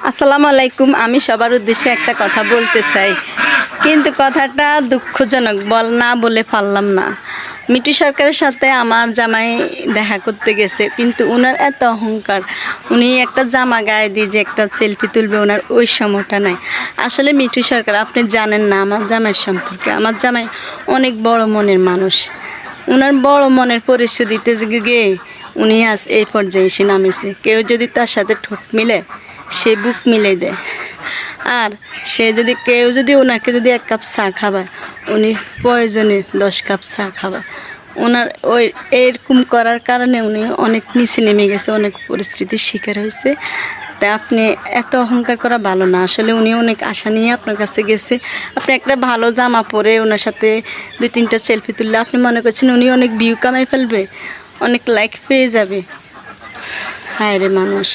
আসসালামু আলাইকুম। আমি সবার উদ্দেশ্যে একটা কথা বলতে চাই, কিন্তু কথাটা দুঃখজনক, না বলে পারলাম না। মিঠু সরকারের সাথে আমার জামাই দেখা করতে গেছে, কিন্তু ওনার এত অহংকার, উনি একটা জামা গায়ে দিয়ে যে একটা সেলফি তুলবে ওনার ওই সময়টা নাই। আসলে মিঠু সরকার, আপনি জানেন না আমার জামাইয়ের সম্পর্কে। আমার জামাই অনেক বড় মনের মানুষ। ওনার বড় মনের পরিচয় দিতে গিয়ে উনি আজ এই পর্যায়ে এসে নামেছে। কেউ যদি তার সাথে ঠোঁট মিলে, সে বুক মিলে দেয়। আর কেউ যদি ওনাকে যদি 1 কাপ চা খাবার, উনি প্রয়োজনে 10 কাপ চা খাবার। ওনার ওই এরকম করার কারণে উনি অনেক নিচে নেমে গেছে, অনেক পরিস্থিতির শিকার হয়েছে। তা আপনি এত অহংকার করা ভালো না। আসলে উনি অনেক আশা নিয়ে আপনার কাছে গেছে। আপনি একটা ভালো জামা পরে ওনার সাথে 2-3টা সেলফি তুললে আপনি মনে করছেন উনি অনেক ভিউ কামাই ফেলবে, অনেক লাইক পেয়ে যাবে। হায় রে মানুষ।